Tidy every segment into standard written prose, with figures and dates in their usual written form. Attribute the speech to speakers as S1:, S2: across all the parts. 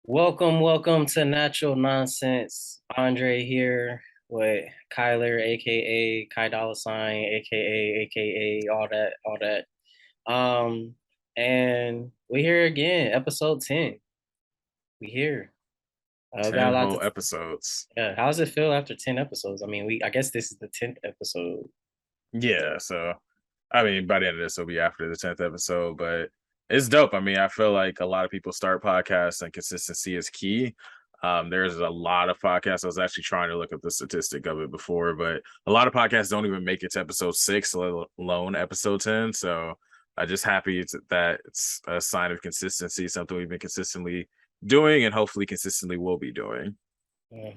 S1: Welcome to Natural Nonsense. Andre here with Kyler, aka Kai Dollar Sign, aka all that. Um, and we here again, episode 10. We here. Got
S2: 10
S1: a lot
S2: whole
S1: to.
S2: episodes.
S1: Yeah, how does it feel after 10 episodes? I mean, I guess this is the 10th episode.
S2: Yeah, so I mean, by the end of this, will be after the 10th episode, but it's dope. I mean, I feel like a lot of people start podcasts and consistency is key. There's a lot of podcasts. I was actually trying to look up the statistic of it before, but a lot of podcasts don't even make it to episode 6, let alone episode 10. So I'm just happy that it's a sign of consistency, something we've been consistently doing and hopefully consistently will be doing.
S1: hmm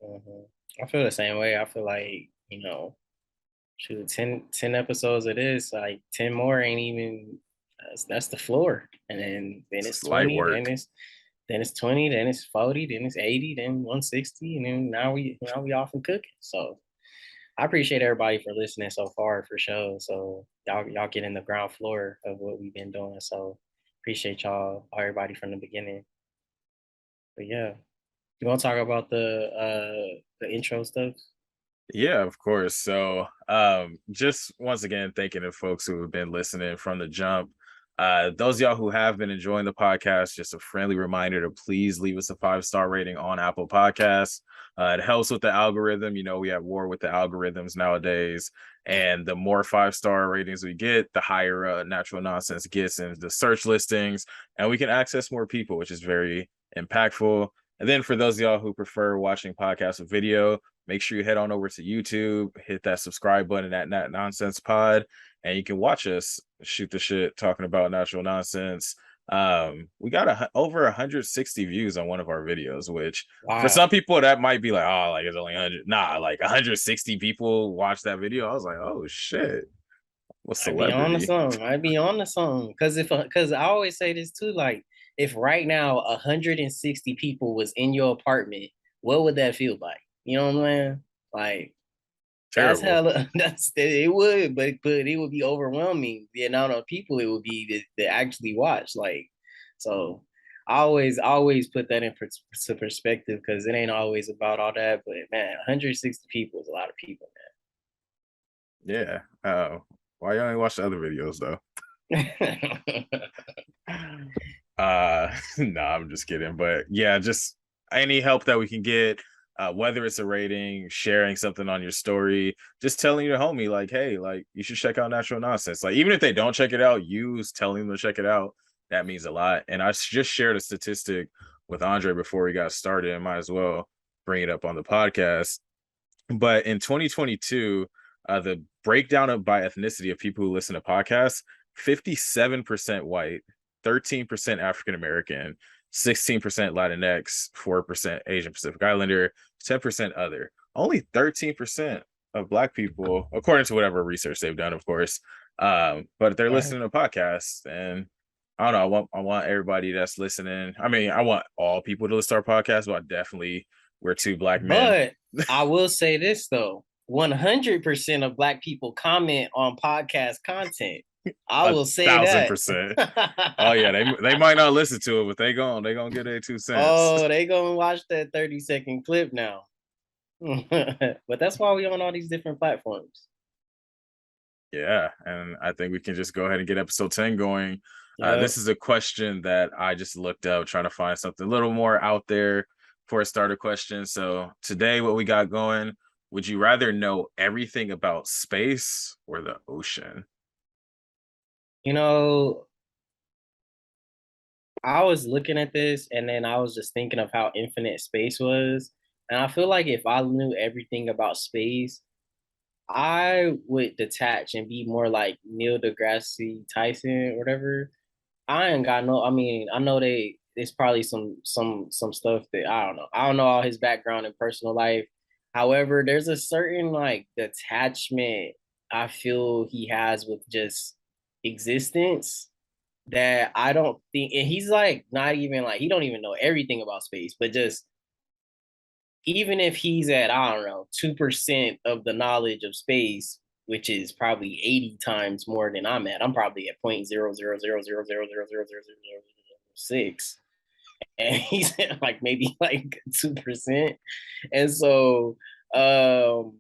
S1: hmm I feel the same way. I feel like, shoot, 10 episodes it is. Like 10 more ain't even that's the floor. And then it's
S2: It's light
S1: 20,
S2: work.
S1: then it's 20, then it's 40, then it's 80, then 160, and then now we off and cooking. So I appreciate everybody for listening so far for sure. So y'all get in the ground floor of what we've been doing. So appreciate y'all, everybody from the beginning. But yeah, you want to talk about the intro stuff?
S2: Yeah, of course. So, just once again, thanking the folks who have been listening from the jump. Those of y'all who have been enjoying the podcast, just a friendly reminder to please leave us a 5-star rating on Apple Podcasts. It helps with the algorithm. You know, we have war with the algorithms nowadays, and the more 5-star ratings we get, the higher Natural Nonsense gets in the search listings, and we can access more people, which is very impactful. And then for those of y'all who prefer watching podcasts with video, make sure you head on over to YouTube, hit that subscribe button at Nat Nonsense Pod, and you can watch us shoot the shit talking about natural nonsense. We got over 160 views on one of our videos, which for some
S1: Wow.
S2: people that might be like, oh, like it's only 100. Nah, like 160 people watched that video. I was like, oh shit, what
S1: I'd be on the
S2: celebrity?
S1: song. I'd be on the song. Cause I always say this too. Like, if right now 160 people was in your apartment, what would that feel like? You know what I'm saying? Like, that's
S2: Terrible.
S1: hella that's it would, but it would be overwhelming the amount of people it would be that actually watch. Like, so I always put that in perspective because it ain't always about all that. But man, 160 people is a lot of people,
S2: Yeah. Why you only watch the other videos though?
S1: man.
S2: No, I'm just kidding. But yeah, just any help that we can get, whether it's a rating, sharing something on your story, just telling your homie, like, hey, like you should check out Natural Nonsense. Like, even if they don't check it out, use telling them to check it out. That means a lot. And I just shared a statistic with Andre before we got started, and might as well bring it up on the podcast. But in 2022, the breakdown of by ethnicity of people who listen to podcasts, 57% white, 13% African American, 16% Latinx, 4% Asian Pacific Islander, 10% other. Only 13% of Black people, according to whatever research they've done, of course. But they're
S1: Right.
S2: listening to podcasts. And I don't know. I want everybody that's listening. I mean, I want all people to listen to our podcast, but I definitely we're two Black men.
S1: But I will say this though, 100% of Black people comment on podcast content. I
S2: A
S1: will say
S2: thousand
S1: that.
S2: percent. Oh yeah, they might not listen to it, but they gonna get their 2 cents.
S1: Oh, they gonna watch that 30-second clip now. But that's why we on all these different platforms.
S2: Yeah, and I think we can just go ahead and get episode 10 going. This
S1: Yep.
S2: is a question that I just looked up, trying to find something a little more out there for a starter question. So today, what we got going? Would you rather know everything about space or the ocean?
S1: You know, I was looking at this and then I was just thinking of how infinite space was. And I feel like if I knew everything about space, I would detach and be more like Neil deGrasse Tyson or whatever. I ain't got no. I mean, I know it's probably some stuff that I don't know. I don't know all his background and personal life. However, there's a certain like detachment I feel he has with just existence that I don't think, and he's like not even like he don't even know everything about space, but just even if he's at I don't know 2% of the knowledge of space, which is probably 80 times more than I'm at. I'm probably at 0.0000000006. and he's at like maybe like 2%. And so um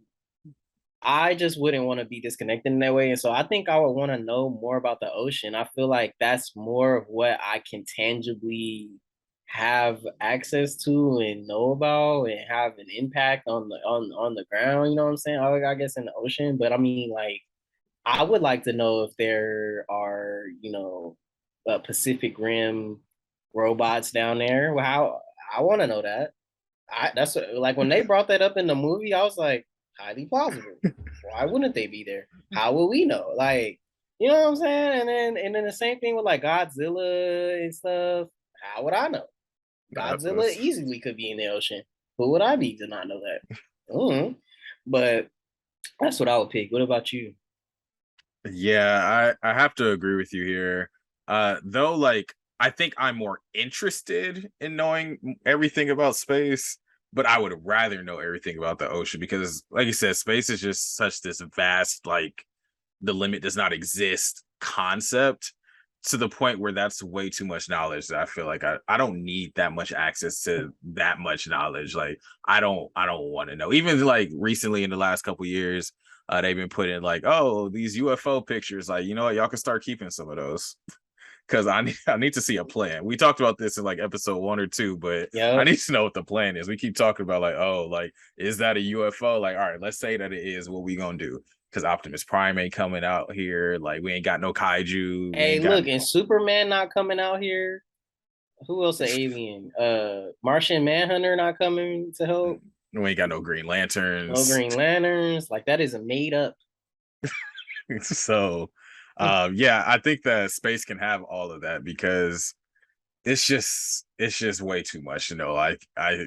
S1: I just wouldn't want to be disconnected in that way. And so I think I would want to know more about the ocean. I feel like that's more of what I can tangibly have access to and know about and have an impact on the ground, you know what I'm saying? I guess in the ocean. But I mean like I would like to know if there are, Pacific Rim robots down there. Well, how I want to know that. Like when they brought that up in the movie, I was like, highly plausible. Why wouldn't they be there? How will we know? Like, you know what I'm saying? And then the same thing with like Godzilla and stuff. How would I know? Godzilla
S2: That's
S1: easily could be in the ocean. Who would I be to not know that? Mm-hmm. But that's what I would pick. What about you?
S2: Yeah, I have to agree with you here. Though, like, I think I'm more interested in knowing everything about space, but I would rather know everything about the ocean because, like you said, space is just such this vast, like, the limit does not exist concept to the point where that's way too much knowledge that I feel like I don't need that much access to that much knowledge. Like I don't want to know. Even like recently in the last couple years, they've been putting like, oh, these UFO pictures, like, you know what, y'all can start keeping some of those. Because I need to see a plan. We talked about this in like episode 1 or 2, but I
S1: Yep.
S2: need to know what the plan is. We keep talking about like, oh, like, is that a UFO? Like, all right, let's say that it is. What we gonna do? Because Optimus Prime ain't coming out here. Like, we ain't got no kaiju. We
S1: Hey,
S2: ain't got
S1: look, and Superman not coming out here. Who else? An alien? Martian Manhunter not coming to help.
S2: no Green
S1: No
S2: Lanterns.
S1: Green Lanterns. Like that is a made up.
S2: So, yeah, I think that space can have all of that because it's just way too much, like I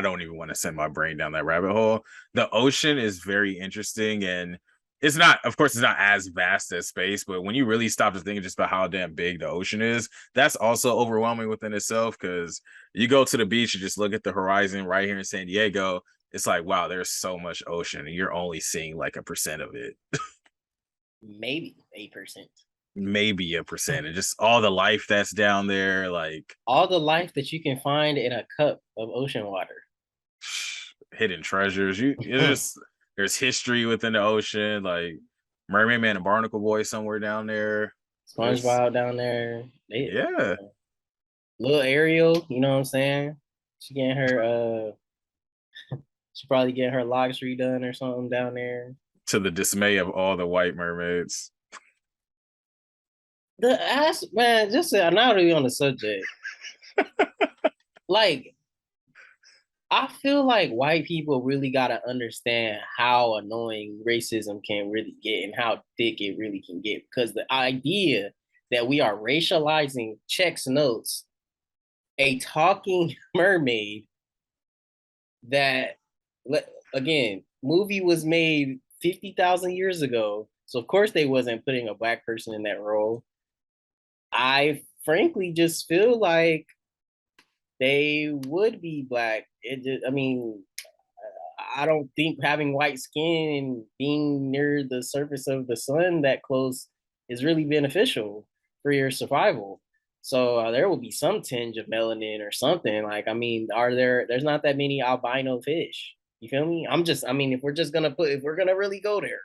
S2: don't even want to send my brain down that rabbit hole. The ocean is very interesting, and it's not, of course, it's not as vast as space, but when you really stop to think just about how damn big the ocean is, that's also overwhelming within itself. Because you go to the beach and just look at the horizon right here in San Diego, it's like, wow, there's so much ocean and you're only seeing like 1% of it.
S1: Maybe 8%.
S2: Maybe 1%, and just all the life that's down there, like
S1: All the life that you can find in a cup of ocean water.
S2: hidden treasures. There's history within the ocean, like Mermaid Man and Barnacle Boy somewhere down there. There's
S1: SpongeBob down there.
S2: yeah,
S1: Little Ariel, you know what I'm saying? She getting her she probably getting her locks redone or something down there.
S2: to the dismay of all the white mermaids.
S1: The ass man, just now that we on the subject, like I feel like white people really gotta understand how annoying racism can really get and how thick it really can get. Because the idea that we are racializing checks notes a talking mermaid that again, movie was made 50,000 years ago. So of course they wasn't putting a black person in that role. I frankly just feel like they would be black. I mean, I don't think having white skin and being near the surface of the sun that close is really beneficial for your survival. So there will be some tinge of melanin or something. Like, I mean, there's not that many albino fish. You feel me? I mean, if we're gonna really go there.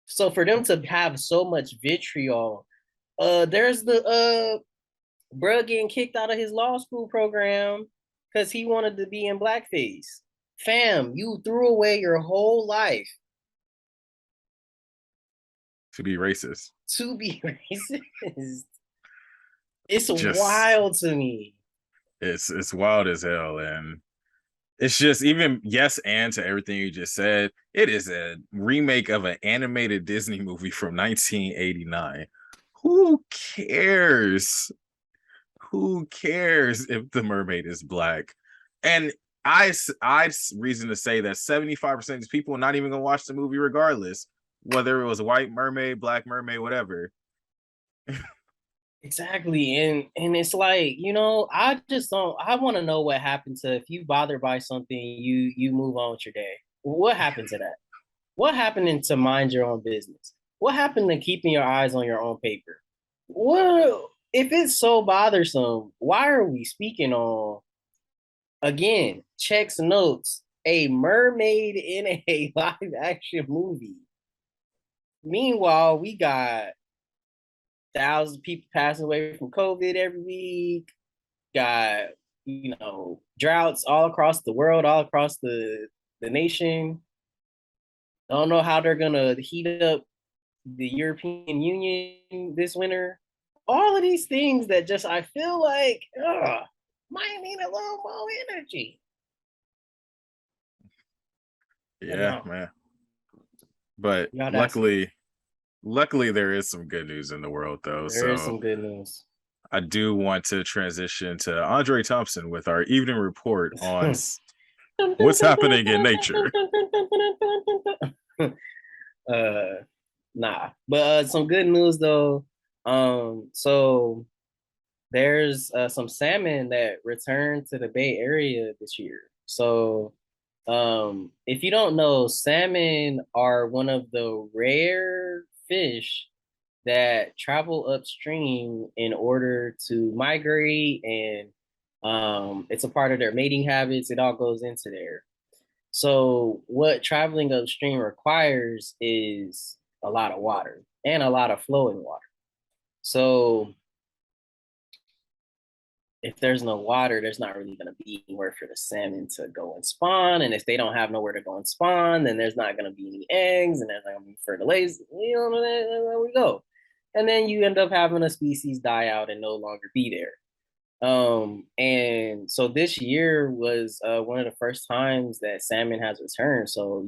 S1: So for them to have so much vitriol, there's the bruh getting kicked out of his law school program because he wanted to be in blackface. Fam, you threw away your whole life
S2: To be racist.
S1: to be racist. It's
S2: Just
S1: wild to me.
S2: it's wild as hell, and it's just, even yes and to everything you just said, it is a remake of an animated Disney movie from 1989. Who cares? Who cares if the mermaid is black? And I reason to say that 75% of these people are not even gonna watch the movie regardless, whether it was a white mermaid, black mermaid, whatever.
S1: Exactly. And it's like, I just don't I want to know what happened to if you bothered by something, you move on with your day. What happened to that? What happened to mind your own business? What happened to keeping your eyes on your own paper? What if it's so bothersome, why are we speaking on again? Checks notes, a mermaid in a live action movie. Meanwhile, we got thousands of people passing away from COVID every week. Got droughts all across the world, all across the nation. I don't know how they're gonna heat up the European Union this winter. All of these things that just I feel like might need a little more energy. But
S2: Yeah,
S1: no,
S2: man. But
S1: the audacity.
S2: luckily there is some good news in the world though.
S1: There is
S2: So
S1: some good news.
S2: I do want to transition to Andre Thompson with our evening report on what's happening in nature.
S1: uh nah. But some good news though. So there's some salmon that returned to the Bay Area this year. So if you don't know, salmon are one of the rare fish that travel upstream in order to migrate, and it's a part of their mating habits. It all goes into there. So what traveling upstream requires is a lot of water and a lot of flowing water. So if there's no water, there's not really going to be anywhere for the salmon to go and spawn. And if they don't have nowhere to go and spawn, then there's not going to be any eggs and there's not going to be fertilization. There we go. And then you end up having a species die out and no longer be there. And so this year was one of the first times that salmon has returned. So,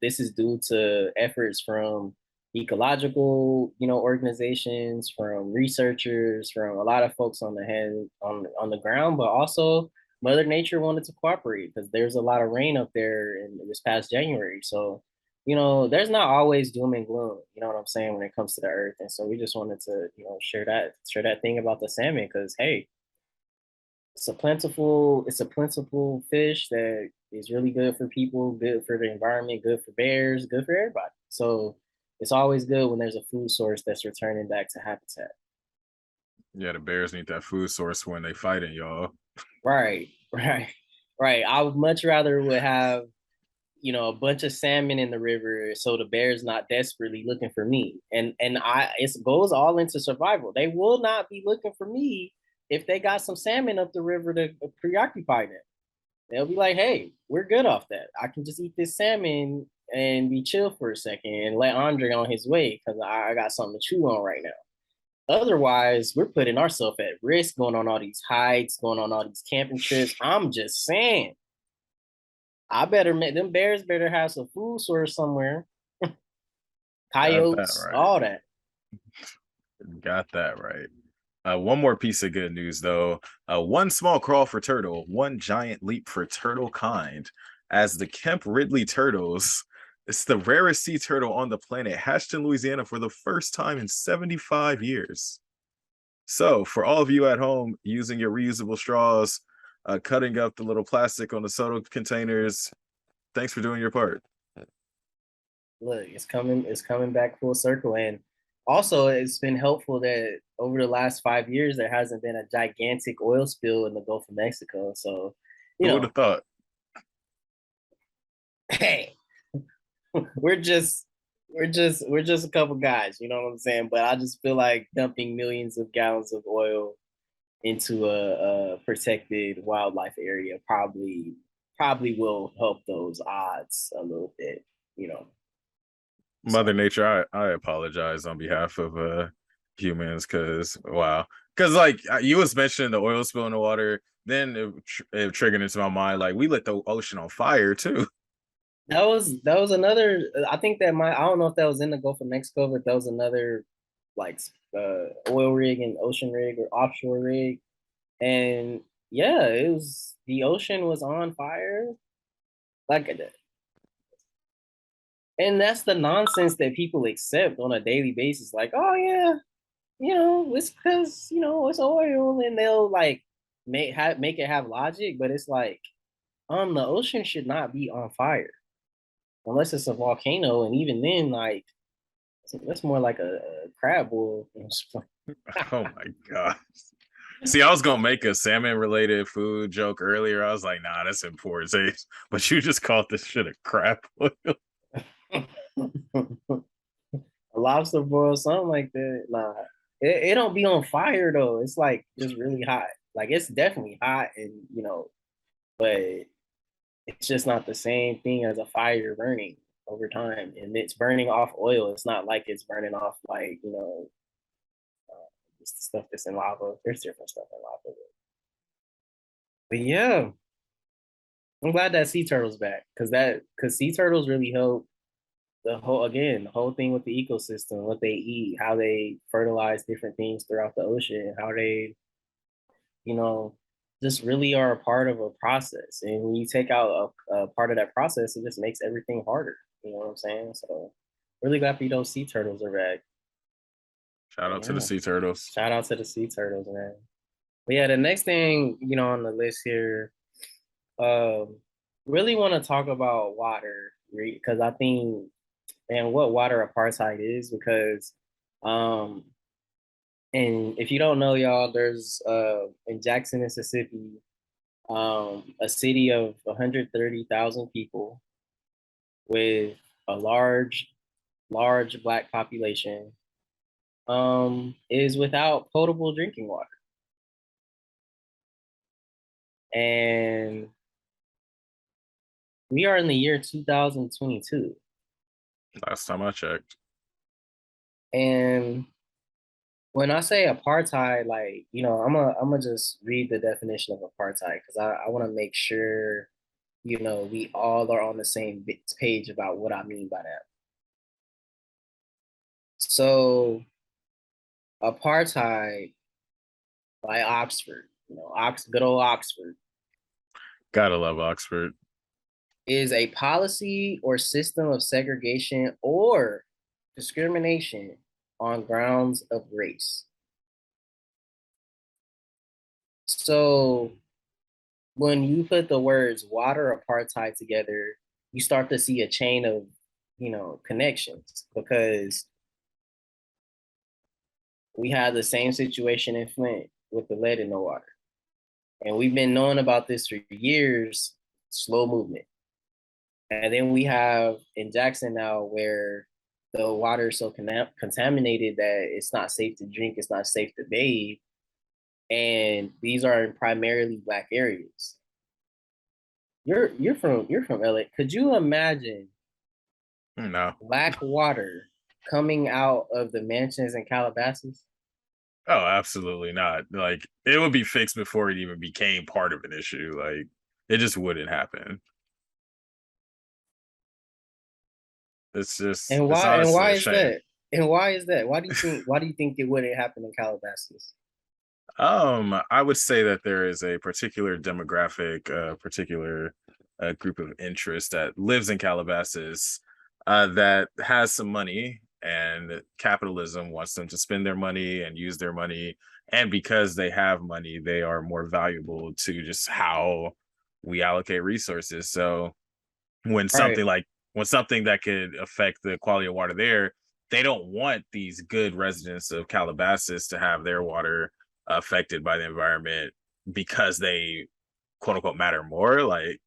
S1: this is due to efforts from ecological, organizations, from researchers, from a lot of folks on the hand on the ground, but also Mother Nature wanted to cooperate because there's a lot of rain up there in this past January. So, there's not always doom and gloom, you know what I'm saying, when it comes to the earth. And so we just wanted to, share that thing about the salmon because hey, it's a plentiful fish that is really good for people, good for the environment, good for bears, good for everybody. So it's always good when there's a food source that's returning back to habitat.
S2: Yeah, the Bears need that food source when they fighting, y'all.
S1: Right, right, right. I would much rather would have a bunch of salmon in the river so the bear's not desperately looking for me. And it goes all into survival. They will not be looking for me if they got some salmon up the river to preoccupy them. They'll be like, hey, we're good off that. I can just eat this salmon and be chill for a second and let Andre on his way because I got something to chew on right now. Otherwise, we're putting ourselves at risk going on all these hikes, going on all these camping trips. I'm just saying, I better make them bears better have some food source somewhere.
S2: Got that
S1: Coyotes,
S2: right.
S1: all that.
S2: Got that right. One more piece of good news, though. One small crawl for turtle, one giant leap for turtle kind. As the Kemp Ridley turtles, it's the rarest sea turtle on the planet, hatched in Louisiana for the first time in 75 years. So, for all of you at home using your reusable straws, cutting up the little plastic on the soda containers, thanks for doing your part.
S1: Look, it's coming back full circle. And also it's been helpful that over the last 5 years there hasn't been a gigantic oil spill in the Gulf of Mexico. So, you
S2: Who would
S1: know,
S2: have thought?
S1: hey, we're just a couple guys, you know what I'm saying? But I just feel like dumping millions of gallons of oil into a protected wildlife area probably will help those odds a little bit, you know.
S2: Mother
S1: So
S2: Nature, I apologize on behalf of humans because wow, because like you was mentioning the oil spill in the water, then it triggered into my mind like we lit the ocean on fire too.
S1: that was another. I think that I don't know if that was in the Gulf of Mexico, but that was another like oil rig and ocean rig or offshore rig, and yeah, it was the ocean was on fire like that. And that's the nonsense that people accept on a daily basis. Like, oh yeah, it's because it's oil, and they'll like make it have logic, but it's like, the ocean should not be on fire unless it's a volcano, and even then, like, that's more like a crab boil.
S2: Oh my god. See, I was gonna make a salmon related food joke earlier. I was like, nah, that's in poor taste. But you just called this shit a crap oil.
S1: A lobster boil, something like that. Nah, it don't be on fire though. It's like just really hot. Like it's definitely hot, and but it's just not the same thing as a fire burning over time, and it's burning off oil. It's not like it's burning off like just the stuff that's in lava. There's different stuff in lava, but yeah, I'm glad that sea turtle's back because sea turtles really help the whole thing with the ecosystem, what they eat, how they fertilize different things throughout the ocean, how they, you know, just really are a part of a process. And when you take out a part of that process, it just makes everything harder. You know what I'm saying? So really glad those sea turtles are back.
S2: Shout
S1: But
S2: out to the
S1: yeah,
S2: sea turtles.
S1: shout out to the sea turtles, man. But yeah, the next thing, on the list here, um, really want to talk about water because I think and what water apartheid is because um and if you don't know, y'all, there's in Jackson, Mississippi, a city of 130,000 people with a large black population is without potable drinking water. And we are in the year 2022.
S2: Last time I checked.
S1: And when I say apartheid, like, I'm gonna just read the definition of apartheid because I want to make sure, we all are on the same page about what I mean by that. So, apartheid by Oxford, good old Oxford,
S2: Gotta love Oxford.
S1: is a policy or system of segregation or discrimination on grounds of race. So, when you put the words water apartheid together, you start to see a chain of, connections because we had the same situation in Flint with the lead in the water. And we've been knowing about this for years, slow movement. And then we have in Jackson now where the water is so contaminated that it's not safe to drink, it's not safe to bathe. And these are in primarily black areas. You're from LA. Could you imagine
S2: No.
S1: black water coming out of the mansions in Calabasas?
S2: Oh, absolutely not. Like it would be fixed before it even became part of an issue. Like it just wouldn't happen.
S1: And
S2: It's
S1: why and
S2: honestly
S1: why
S2: a
S1: is
S2: shame.
S1: that? And why is that? Why do you think it wouldn't happen in Calabasas?
S2: I would say that there is a particular demographic, particular group of interest that lives in Calabasas that has some money, and capitalism wants them to spend their money and use their money. And because they have money, they are more valuable to just how we allocate resources. So when
S1: All right.
S2: something like when something that could affect the quality of water there, they don't want these good residents of Calabasas to have their water affected by the environment because they quote unquote matter more. Like,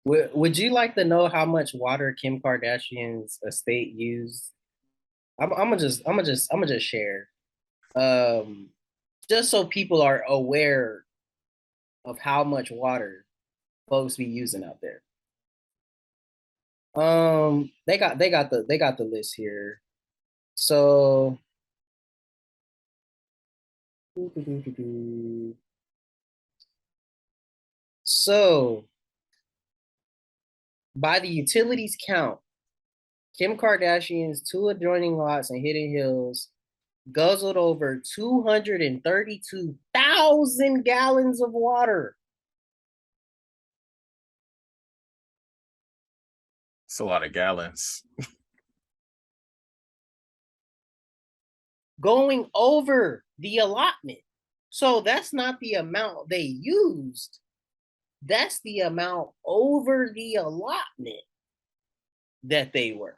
S1: Would you like to know how much water Kim Kardashian's estate used? I'm gonna just share. Um, just so people are aware of how much water folks be using out there. They got the list here. So so by the utilities count, Kim Kardashian's two adjoining lots in Hidden Hills guzzled over 232,000 gallons of water,
S2: it's a lot of gallons.
S1: going over the allotment. So that's not the amount they used. That's the amount over the allotment that they were.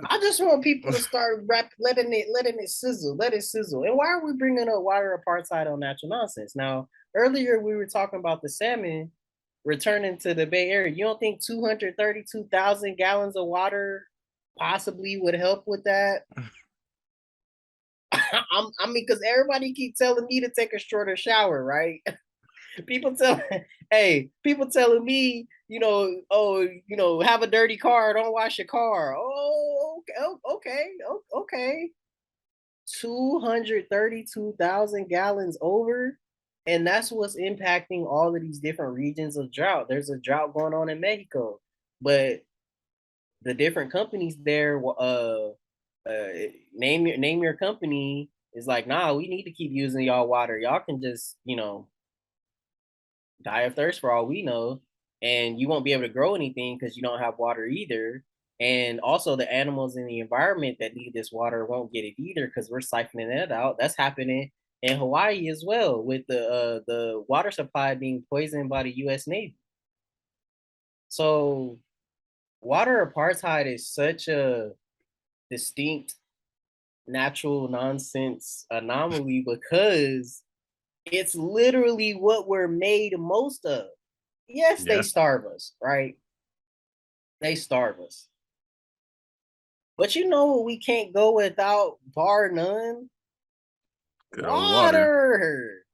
S1: I just want people to start letting it sizzle, let it sizzle. And why are we bringing up water apartheid on natural nonsense? Now, earlier we were talking about the salmon returning to the Bay Area. You don't think 232,000 gallons of water possibly would help with that? I mean, because everybody keep telling me to take a shorter shower, right? People tell, hey, people telling me, oh, have a dirty car, don't wash your car. Oh, okay, okay. 232,000 gallons over. And that's what's impacting all of these different regions of drought. There's a drought going on in Mexico, but the different companies there, uh, name your company is like, nah, we need to keep using y'all water. Y'all can just, die of thirst for all we know, and you won't be able to grow anything because you don't have water either. And also, the animals in the environment that need this water won't get it either because we're siphoning it out. That's happening in Hawaii as well, with the water supply being poisoned by the U.S. Navy. So, water apartheid is such a distinct natural nonsense anomaly because it's literally what we're made most of. Yes, they
S2: Yes,
S1: starve us, right? They starve us. But you know what we can't go without, bar none?
S2: good old water.
S1: Water.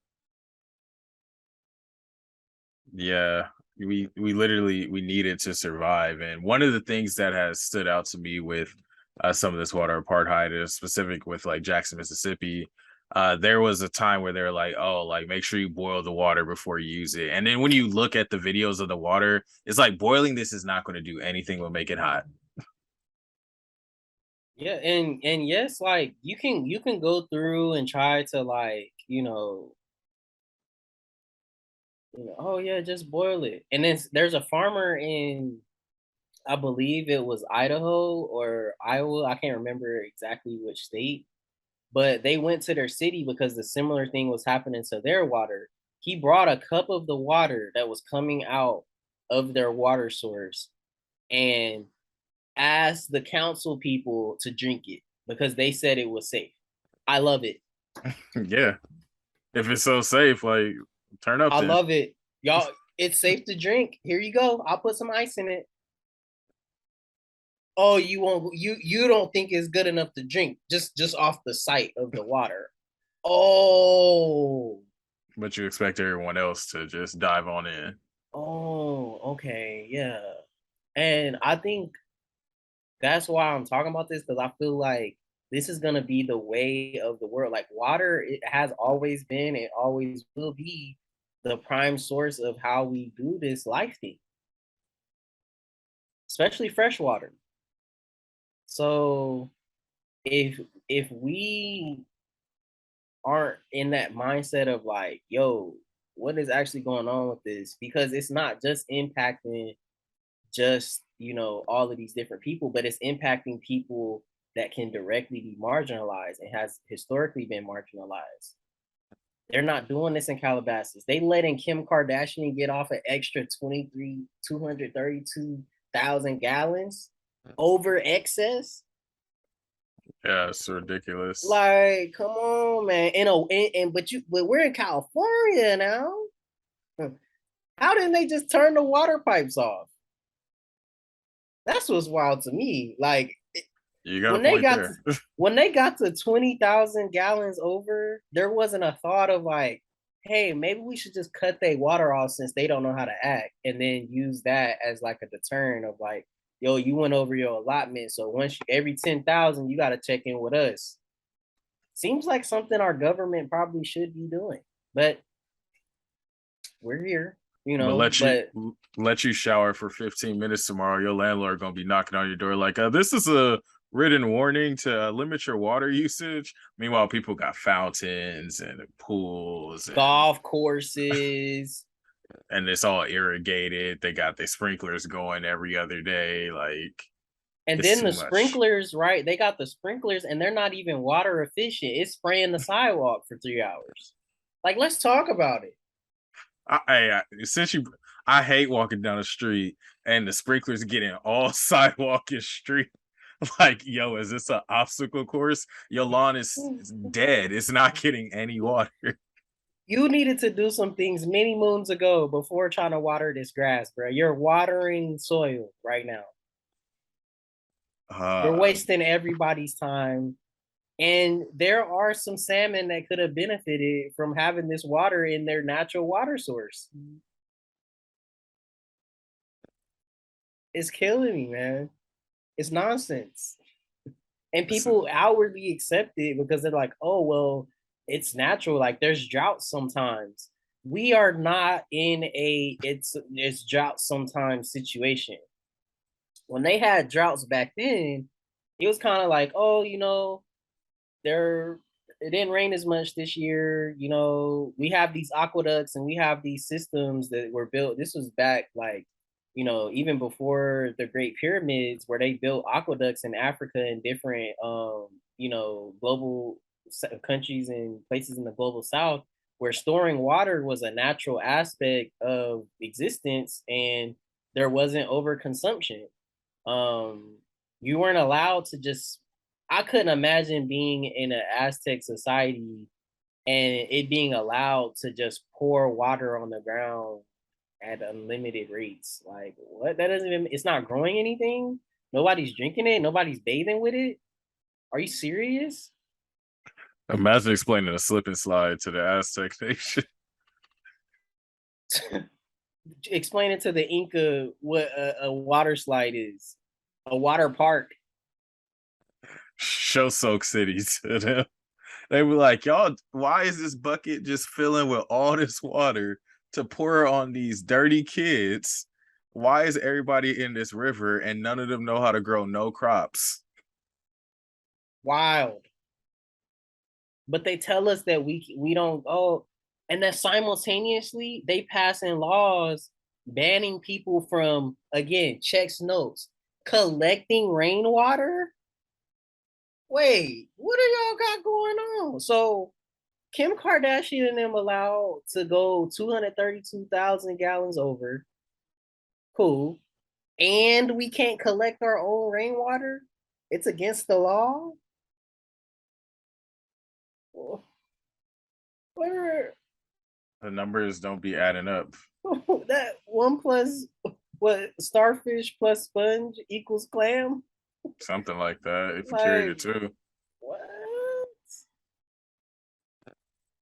S2: Yeah, we literally we need it to survive. And one of the things that has stood out to me with some of this water apartheid is specific with like Jackson, Mississippi. There was a time where they're like, oh, like make sure you boil the water before you use it. And then when you look at the videos of the water, it's like boiling this is not going to do anything but make it hot.
S1: Yeah, and yes, like you can go through and try to like, oh yeah, just boil it. And then there's a farmer in, I believe it was Idaho or Iowa, I can't remember exactly which state, but they went to their city because the similar thing was happening to their water. He brought a cup of the water that was coming out of their water source and asked the council people to drink it because they said it was safe. I love it.
S2: Yeah, if it's so safe, like turn up
S1: I
S2: then.
S1: love it. Y'all, it's safe to drink. Here you go. I'll put some ice in it. Oh, you won't you don't think it's good enough to drink just off the sight of the water. Oh,
S2: But you expect everyone else to just dive on in.
S1: okay, yeah. And I think that's why I'm talking about this because I feel like this is gonna be the way of the world. Like water, it has always been, it always will be the prime source of how we do this life thing, especially fresh water. So if we aren't in that mindset of like, yo, what is actually going on with this? Because it's not just impacting just, all of these different people, but it's impacting people that can directly be marginalized and has historically been marginalized. They're not doing this in Calabasas. They letting Kim Kardashian get off an extra 232,000 gallons over excess.
S2: Yeah, it's ridiculous.
S1: Like, come on, man. But we're in California now. How didn't they just turn the water pipes off? That's what's wild to me. Like
S2: You got a
S1: when they
S2: point
S1: got
S2: there.
S1: to when they got to 20,000 gallons over, there wasn't a thought of like, hey, maybe we should just cut their water off since they don't know how to act, and then use that as like a deterrent of like, yo, you went over your allotment, so every 10,000, you got to check in with us. Seems like something our government probably should be doing, but we're here,
S2: But
S1: But
S2: let you shower for 15 minutes tomorrow. Your landlord gonna be knocking on your door like, this is a written warning to limit your water usage. Meanwhile, people got fountains and pools
S1: golf courses.
S2: and it's all irrigated. They got their sprinklers going every other day. Like
S1: And
S2: it's
S1: then
S2: too
S1: the
S2: much.
S1: sprinklers, right? They got the sprinklers and they're not even water efficient. It's spraying the sidewalk for 3 hours. Like, let's talk about it.
S2: Since I hate walking down the street and the sprinklers getting all sidewalk and street. Like, yo, is this an obstacle course? Your lawn is dead. It's not getting any water.
S1: You needed to do some things many moons ago before trying to water this grass, bro. You're watering soil right now. You're
S2: Uh,
S1: wasting everybody's time. And there are some salmon that could have benefited from having this water in their natural water source. It's killing me, man. It's nonsense. And people outwardly accept it because they're like, oh, well, it's natural. Like there's droughts sometimes. We are not in a it's drought sometimes situation. When they had droughts back then, it was kind of like, oh, there it didn't rain as much this year. We have these aqueducts and we have these systems that were built. This was back like, even before the Great Pyramids, where they built aqueducts in Africa and different, global countries and places in the global South, where storing water was a natural aspect of existence, and there wasn't overconsumption. Um, you weren't allowed to just. I couldn't imagine being in an Aztec society and it being allowed to just pour water on the ground at unlimited rates. Like what? That doesn't even. It's not growing anything. Nobody's drinking it. Nobody's bathing with it. Are you serious?
S2: Imagine explaining a slip and slide to the Aztec nation.
S1: Explain it to the Inca what a water slide is. A water park.
S2: Show soak cities to them. They were like, y'all, why is this bucket just filling with all this water to pour on these dirty kids? Why is everybody in this river and none of them know how to grow no crops?
S1: Wild. But they tell us that we don't. Oh, and that simultaneously they pass in laws banning people from, again, checks notes, collecting rainwater. Wait, what do y'all got going on? So Kim Kardashian and them allowed to go 232,000 gallons over. Cool. And we can't collect our own rainwater. It's against the law. Where
S2: The numbers don't be adding up.
S1: that one plus what, starfish plus sponge equals clam?
S2: Something like that. If you carried
S1: Like
S2: it too.
S1: what?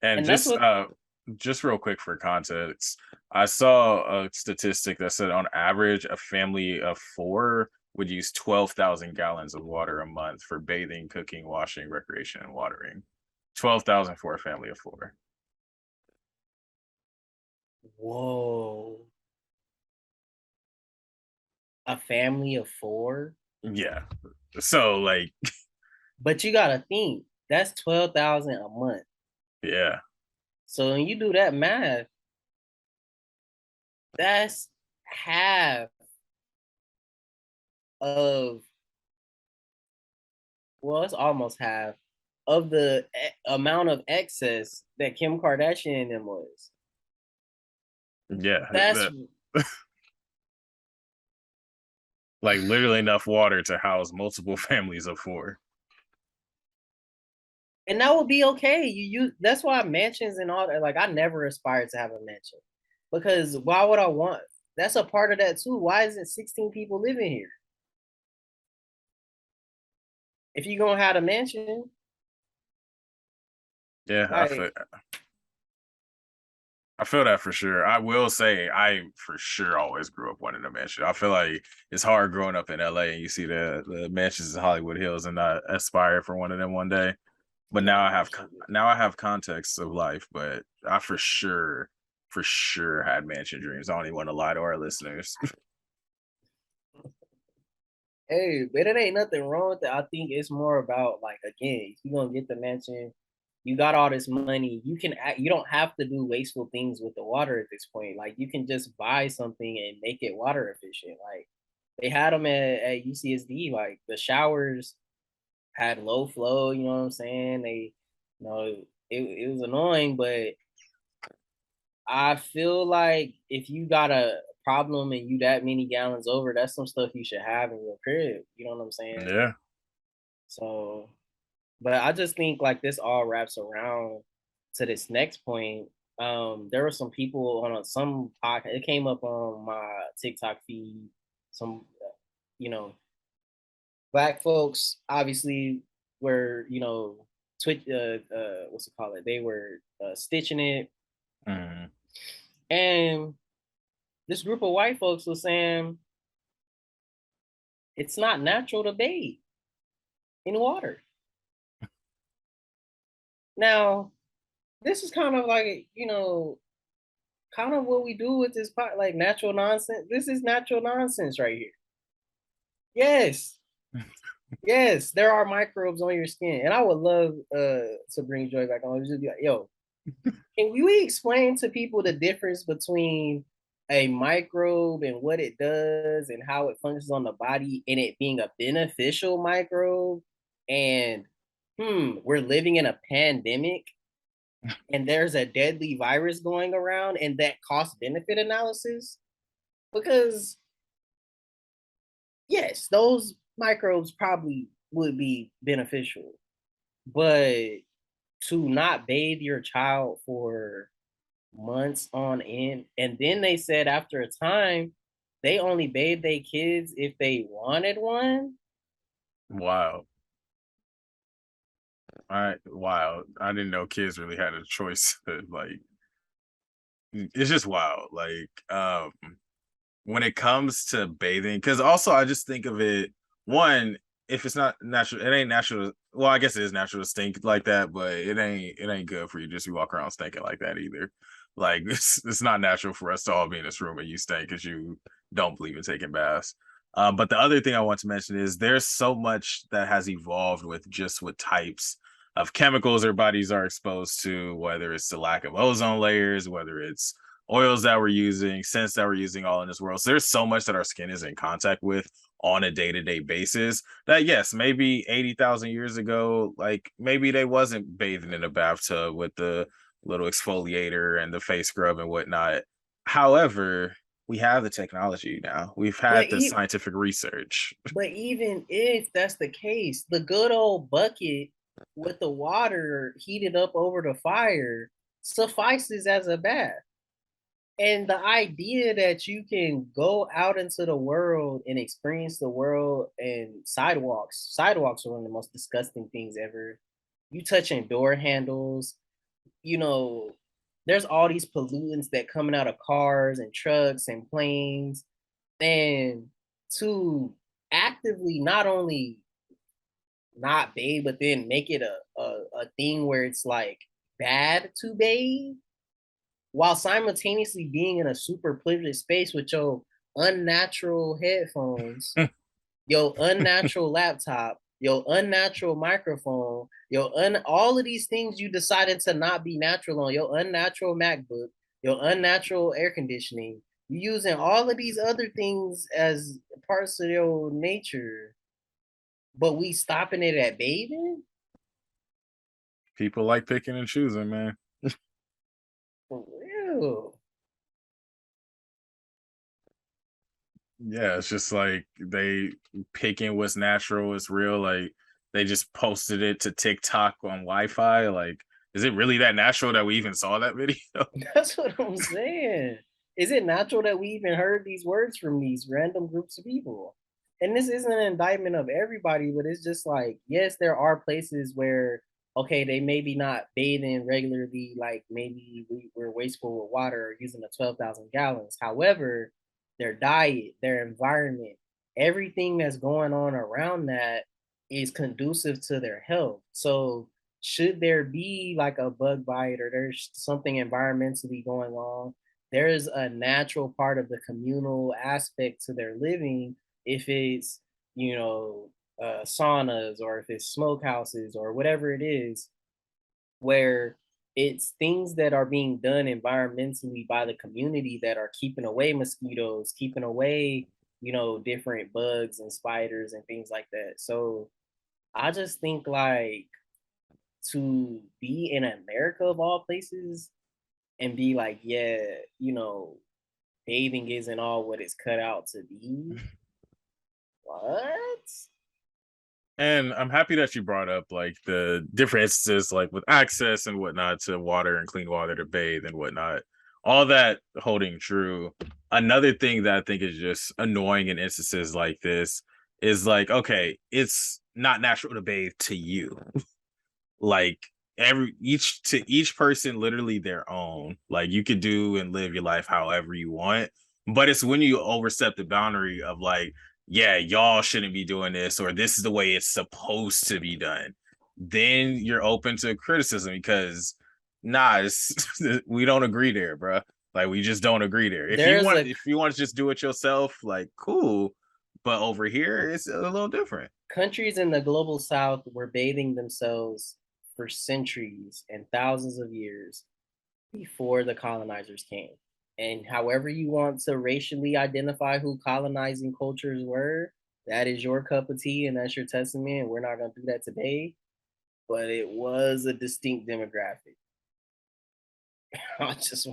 S2: And
S1: And that's what
S2: just real quick for context, I saw a statistic that said on average a family of four would use 12,000 gallons of water a month for bathing, cooking, washing, recreation, and watering. 12,000 for a family of four.
S1: whoa. A family of four?
S2: Yeah. So like,
S1: But you gotta think that's 12,000 a month.
S2: yeah.
S1: So when you do that math, that's half of, well, it's almost half of the amount of excess that Kim Kardashian and them was.
S2: Yeah.
S1: That's
S2: Like literally enough water to house multiple families of four.
S1: and that would be okay. You use that's why mansions and all that. Like I never aspired to have a mansion because why would I want? That's a part of that too. Why isn't 16 people living here? If you're gonna have a mansion,
S2: Yeah,
S1: like
S2: I feel that for sure. I will say I for sure always grew up wanting a mansion. I feel like it's hard growing up in LA and you see the mansions in Hollywood Hills and I aspire for one of them one day. But now I have context of life, but I for sure had mansion dreams. I don't even want to lie to our listeners.
S1: hey, but it ain't nothing wrong with it. I think it's more about like again, if you're gonna get the mansion, you got all this money. You don't have to do wasteful things with the water at this point. Like you can just buy something and make it water efficient. Like they had them at UCSD. Like the showers had low flow. You know what I'm saying? It was annoying, but I feel like if you got a problem and you that many gallons over, that's some stuff you should have in your crib. You know what I'm saying?
S2: Yeah.
S1: So, but I just think like this all wraps around to this next point. There were some people on some podcast. It came up on my TikTok feed. Some, you know, black folks obviously were, what's it called? They were stitching it,
S2: Mhm.
S1: and this group of white folks was saying it's not natural to bathe in water. Now, this is kind of like, kind of what we do with this pot, like natural nonsense. This is natural nonsense right here. Yes, yes, there are microbes on your skin, and I would love to bring Joy back on. Just be like, yo, can we explain to people the difference between a microbe and what it does and how it functions on the body, and it being a beneficial microbe? And we're living in a pandemic and there's a deadly virus going around, and that cost benefit analysis? Because yes, those microbes probably would be beneficial, but to not bathe your child for months on end, and then they said after a time they only bathe their kids if they wanted one.
S2: Wow. Wow. I didn't know kids really had a choice. Like, it's just wild. Like, when it comes to bathing, because also I just think of it, one, if it's not natural, it ain't natural. Well, I guess it is natural to stink like that, but it ain't good for you just to walk around stinking like that either. Like, it's not natural for us to all be in this room and you stink because you don't believe in taking baths. But the other thing I want to mention is there's so much that has evolved with just what types of chemicals our bodies are exposed to, whether it's the lack of ozone layers, whether it's oils that we're using, scents that we're using, all in this world. So there's so much that our skin is in contact with on a day-to-day basis that, yes, maybe 80,000 years ago, like maybe they wasn't bathing in a bathtub with the little exfoliator and the face scrub and whatnot. However, we have the technology now. We've
S1: But
S2: had the
S1: e-
S2: scientific research.
S1: but even if that's the case, the good old bucket with the water heated up over the fire suffices as a bath. And the idea that you can go out into the world and experience the world, and sidewalks are one of the most disgusting things ever. You touching door handles, you know, there's all these pollutants that coming out of cars and trucks and planes. And to actively not only not bathe, but then make it a thing where it's like bad to bathe while simultaneously being in a super privileged space with your unnatural headphones, your unnatural laptop, your unnatural microphone, all of these things you decided to not be natural on, your unnatural MacBook, your unnatural air conditioning. You using all of these other things as parts of your nature, but we stopping it at bathing?
S2: People like picking and choosing, man.
S1: For real.
S2: Yeah, it's just like they picking what's natural, what's real. Like, they just posted it to TikTok on Wi-Fi. Like, is it really that natural that we even saw that video?
S1: That's what I'm saying. Is it natural that we even heard these words from these random groups of people? And this isn't an indictment of everybody, but it's just like, yes, there are places where, okay, they maybe not bathing regularly, like maybe we're wasteful with water or using the 12,000 gallons. However, their diet, their environment, everything that's going on around that is conducive to their health. So, should there be like a bug bite or there's something environmentally going on, there's a natural part of the communal aspect to their living. If it's, you know, saunas, or if it's smokehouses or whatever it is, where it's things that are being done environmentally by the community that are keeping away mosquitoes, keeping away, different bugs and spiders and things like that. So I just think like to be in America of all places and be like, yeah, bathing isn't all what it's cut out to be. What?
S2: And I'm happy that you brought up like the different instances, like with access and whatnot to water and clean water to bathe and whatnot. All that holding true. Another thing that I think is just annoying in instances like this is like, okay, it's not natural to bathe to you. Like each person literally their own. Like you could do and live your life however you want. But it's when you overstep the boundary of like, yeah, y'all shouldn't be doing this, or this is the way it's supposed to be done. Then you're open to criticism because nah, we don't agree there, bro. Like we just don't agree there.
S1: There's a
S2: If you want to just do it yourself, like cool. But over here, it's a little different.
S1: countries in the global south were bathing themselves for centuries and thousands of years before the colonizers came. And however you want to racially identify who colonizing cultures were, that is your cup of tea and that's your testament. And we're not going to do that today. But it was a distinct demographic. I just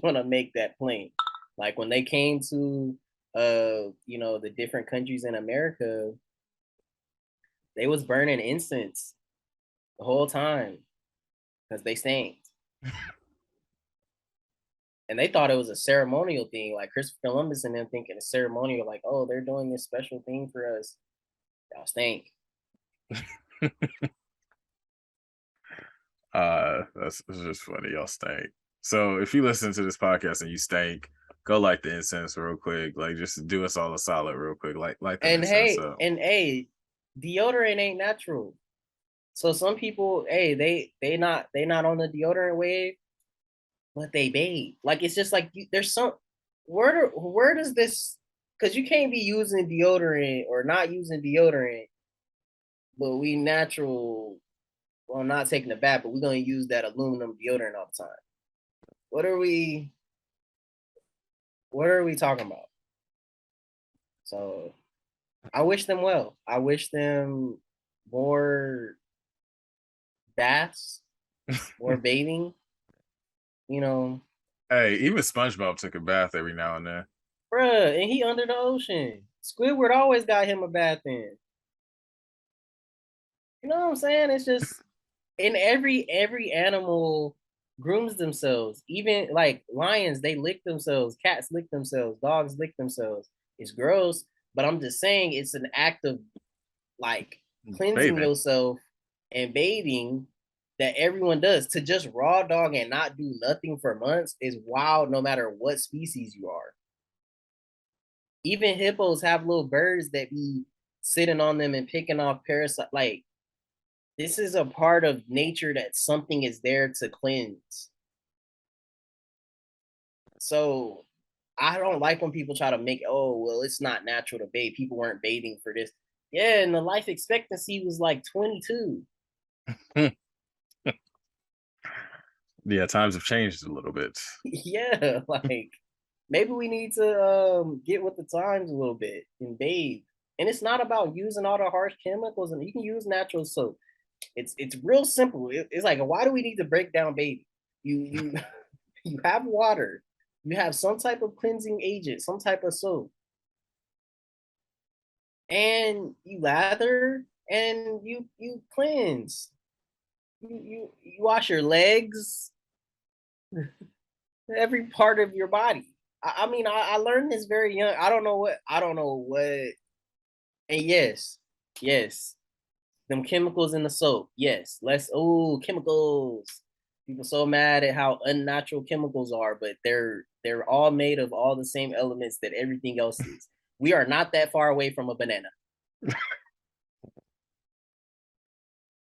S1: want to make that plain. Like when they came to the different countries in America, they was burning incense the whole time because they stank. And they thought it was a ceremonial thing, like Christopher Columbus and them thinking a ceremonial, like, oh, they're doing this special thing for us. Y'all stink.
S2: That's just funny. Y'all stank. So if you listen to this podcast and you stank, go light the incense real quick. Like just do us all a solid real quick. Light that
S1: And
S2: incense
S1: hey,
S2: up.
S1: and hey, deodorant ain't natural. So some people, hey, they not on the deodorant wave, but they bathe. Like it's just like there's some where does this, because you can't be using deodorant or not using deodorant, but we natural, well, not taking the bath, but we're gonna use that aluminum deodorant all the time. What are we what are we talking about? So I wish them well. I wish them more baths, more bathing, you know,
S2: Hey, even SpongeBob took a bath every now and then.
S1: bruh, and he under the ocean. Squidward always got him a bath in. You know what I'm saying? It's just, and every animal grooms themselves. Even like lions, they lick themselves. Cats lick themselves. Dogs lick themselves. It's gross, but I'm just saying it's an act of like cleansing
S2: Bathing.
S1: yourself and bathing that everyone does. To just raw dog and not do nothing for months is wild, no matter what species you are. Even hippos have little birds that be sitting on them and picking off parasites. Like this is a part of nature that something is there to cleanse. So I don't like when people try to make, oh, well, it's not natural to bathe. People weren't bathing for this. Yeah, and the life expectancy was like 22.
S2: Yeah, times have changed a little bit.
S1: Yeah, like maybe we need to get with the times a little bit and bathe. And it's not about using all the harsh chemicals, and you can use natural soap. It's real simple. It's like, why do we need to break down baby? You you have water, you have some type of cleansing agent, some type of soap, and you lather and you cleanse. You wash your legs, every part of your body. I mean, I learned this very young. I don't know what. And yes, them chemicals in the soap. Yes, let's. Oh, chemicals. People so mad at how unnatural chemicals are, but they're all made of all the same elements that everything else is. We are not that far away from a banana.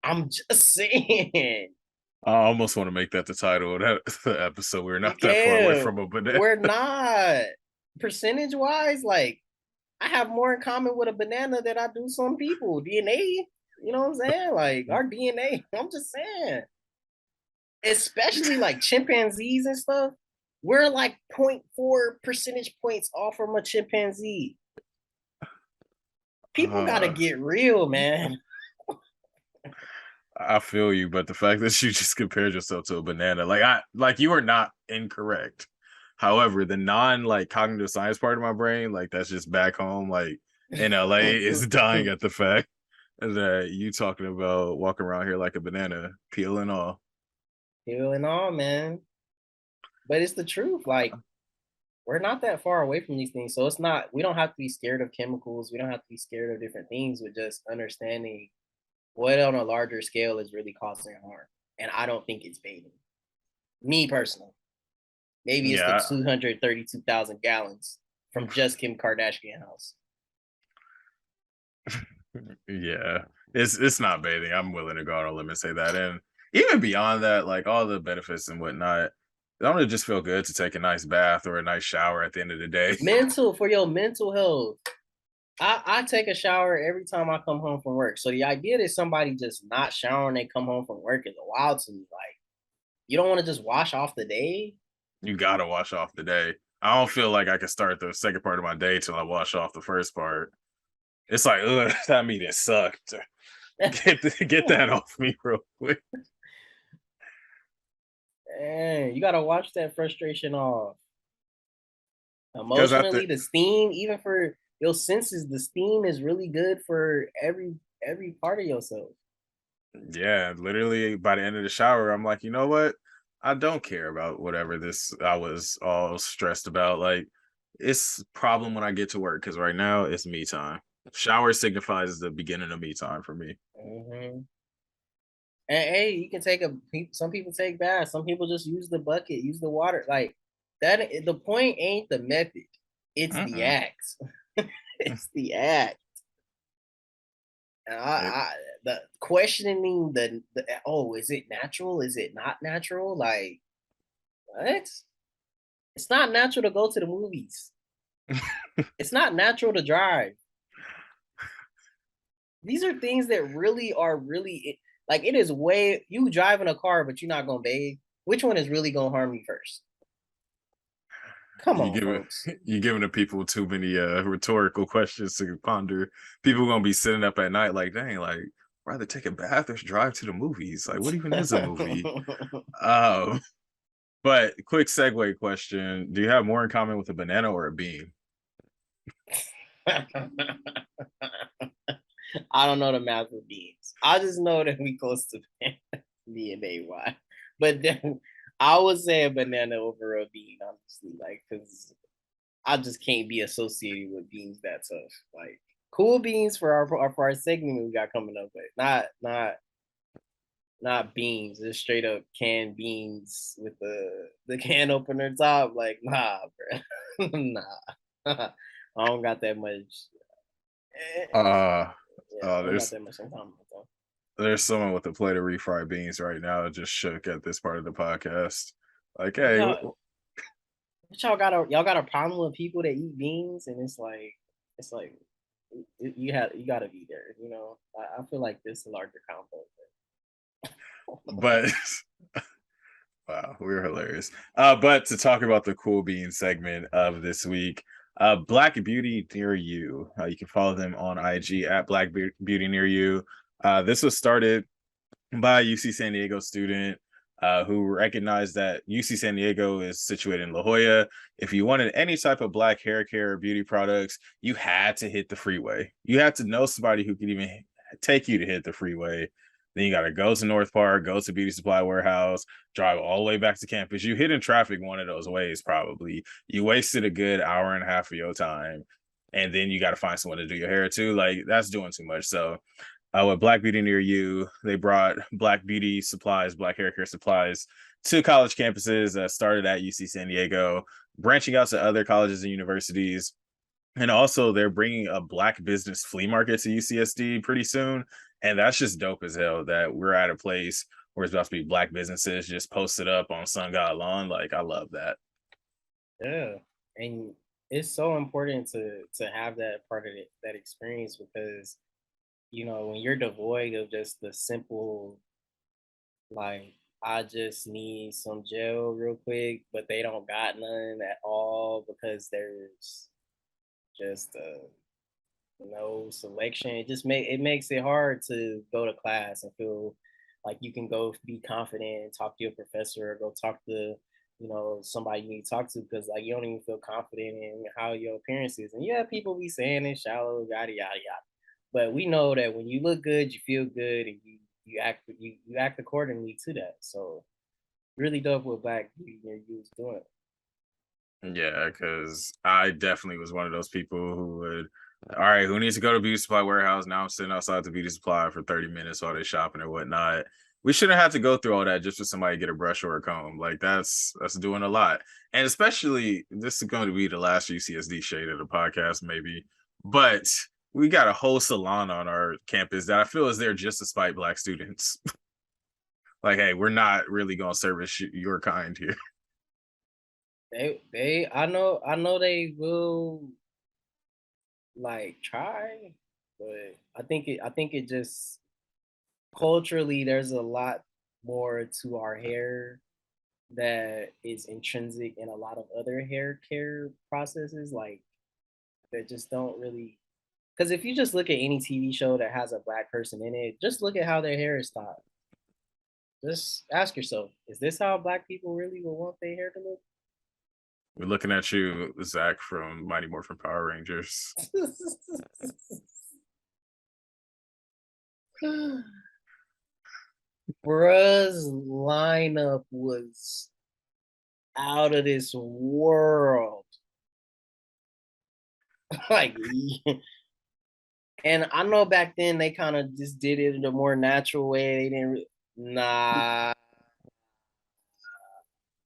S1: I'm just saying.
S2: I almost want to make that the title of that episode. We're not that far away
S1: Yeah,
S2: from a banana.
S1: we're not. Percentage wise, like I have more in common with a banana than I do some people. DNA, you know what I'm saying? Like our DNA. I'm just saying. Especially like chimpanzees and stuff. We're like zero point 0.4 percentage points off from a chimpanzee. People gotta
S2: Uh,
S1: get real, man.
S2: I feel you, but the fact that you just compared yourself to a banana, like you are not incorrect. However, the non like cognitive science part of my brain, like that's just back home, like in LA, is dying at the fact that you talking about walking around here like a banana, peel and all.
S1: Hell and all, man. But it's the truth. Like we're not that far away from these things. So it's not we don't have to be scared of chemicals. We don't have to be scared of different things with just understanding what on a larger scale is really causing harm. And I don't think it's bathing. Me personally. Maybe it's the
S2: Yeah,
S1: 232,000 gallons from just Kim Kardashian house.
S2: yeah. It's not bathing. I'm willing to go on a limb and say that. And even beyond that, like all the benefits and whatnot, don't it just feel good to take a nice bath or a nice shower at the end of the day?
S1: Mental for your mental health. I take a shower every time I come home from work. So the idea that somebody just not showering, they come home from work is wild to me. Like you don't want to just wash off the day.
S2: You gotta wash off the day. I don't feel like I can start the second part of my day till I wash off the first part. It's like, ugh, that meeting sucked. Get that off me real quick.
S1: Man, you gotta watch that frustration off.
S2: Because I
S1: Emotionally,
S2: think,
S1: the steam, even for your senses, the steam is really good for every part of yourself.
S2: yeah, literally by the end of the shower, I'm like, you know what? I don't care about whatever this I was all stressed about. Like, it's problem when I get to work because right now it's me time. Shower signifies the beginning of me time for me.
S1: Hmm. And hey, you can take a. Some people take baths. Some people just use the bucket, use the water. Like that. The point ain't the method; it's the
S2: Mm-mm.
S1: act. It's the act. And
S2: It,
S1: the questioning the oh, is it natural? Is it not natural? Like what? It's not natural to go to the movies. It's not natural to drive. These are things that really are really like it is way you driving a car, but you're not gonna bathe. Which one is really gonna harm you first? Come
S2: you
S1: on,
S2: give it
S1: folks.
S2: you giving the people too many rhetorical questions to ponder. People gonna be sitting up at night like, dang, like rather take a bath or drive to the movies. Like, what even is a movie? Um, but quick segue question: do you have more in common with a banana or a bean?
S1: I don't know the math of beans. I just know that we close to DNA wise. But then I would say a banana over a bean, honestly, like because I just can't be associated with beans that tough. Like cool beans for our segment we got coming up, but not beans. Just straight up canned beans with the can opener top. Like nah, bro, nah. I don't got that much.
S2: Uh,
S1: Yeah, I
S2: uh,
S1: don't got
S2: there's
S1: that much in common with them.
S2: there's someone with a plate of refried beans right now just shook at this part of the podcast. Like,
S1: What
S2: hey,
S1: y'all got a problem with people that eat beans, and it's like you gotta be there. You know, I feel like this is a larger combo.
S2: but wow, we're hilarious. But to talk about the cool bean segment of this week, Black Beauty Near You. You can follow them on IG at Beauty Near You. This was started by a UC San Diego student who recognized that UC San Diego is situated in La Jolla. If you wanted any type of black hair care or beauty products, you had to hit the freeway. You had to know somebody who could even take you to hit the freeway. Then you got to go to North Park, go to Beauty Supply Warehouse, drive all the way back to campus. You hit in traffic one of those ways, probably. You wasted a good hour and a half of your time. And then you got to find someone to do your hair too. Like, that's doing too much. So, with Black Beauty Near You, they brought black beauty supplies, black hair care supplies to college campuses. Started at UC San Diego, branching out to other colleges and universities. And also, they're bringing a black business flea market to UCSD pretty soon. And that's just dope as hell that we're at a place where it's about to be black businesses just posted up on Sun God Lawn. Like, I love that.
S1: Yeah, and it's so important to have that part of that experience because you know when you're devoid of just the simple like I just need some gel real quick, but they don't got none at all because there's just no selection. It makes it hard to go to class and feel like you can go be confident and talk to your professor or go talk to somebody you need to talk to because like you don't even feel confident in how your appearance is. And yeah, people be saying it's shallow, yada yada yada. But we know that when you look good, you feel good, and you act accordingly to that. So really dope what Black you was doing.
S2: Yeah, because I definitely was one of those people who would, all right, who needs to go to beauty supply warehouse? Now I'm sitting outside the beauty supply for 30 minutes while they're shopping or whatnot. We shouldn't have to go through all that just for somebody to get a brush or a comb. Like that's doing a lot. And especially this is going to be the last UCSD shade of the podcast, maybe. But we got a whole salon on our campus that I feel is there just to spite Black students. Like, hey, we're not really gonna service your kind here.
S1: I know they will like try, but I think it just culturally there's a lot more to our hair that is intrinsic in a lot of other hair care processes, like that just don't really. Because if you just look at any TV show that has a Black person in it, just look at how their hair is styled. Just ask yourself, is this how Black people really would want their hair to
S2: We're looking at you, Zach from Mighty Morphin Power Rangers.
S1: look? Bruh's lineup was out of this world. Like, and I know back then they kind of just did it in a more natural way. They didn't, nah.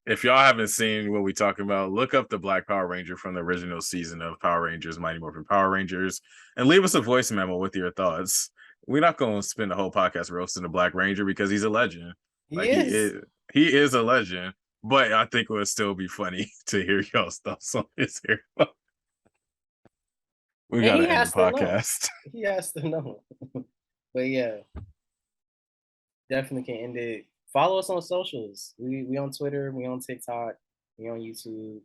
S2: If y'all haven't seen what we talking about, look up the Black Power Ranger from the original season of Power Rangers, Mighty Morphin Power Rangers, and leave us a voice memo with your thoughts. We're not going to spend the whole podcast roasting the Black Ranger because he's a legend. Like
S1: Yes.
S2: he is a legend. But I think it would still be funny to hear y'all's thoughts on his hair. We
S1: And
S2: got
S1: he
S2: to end the
S1: has to know.
S2: podcast.
S1: He has to know. But yeah, definitely can end it. Follow us on socials. We on Twitter, we on TikTok, we on YouTube.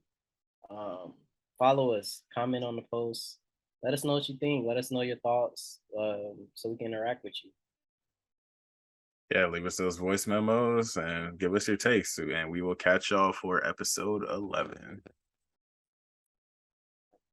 S1: Um, Follow us, comment on the post. Let us know what you think. Let us know your thoughts, so we can interact with you.
S2: Yeah, leave us those voice memos and give us your takes, and we will catch y'all for episode 11.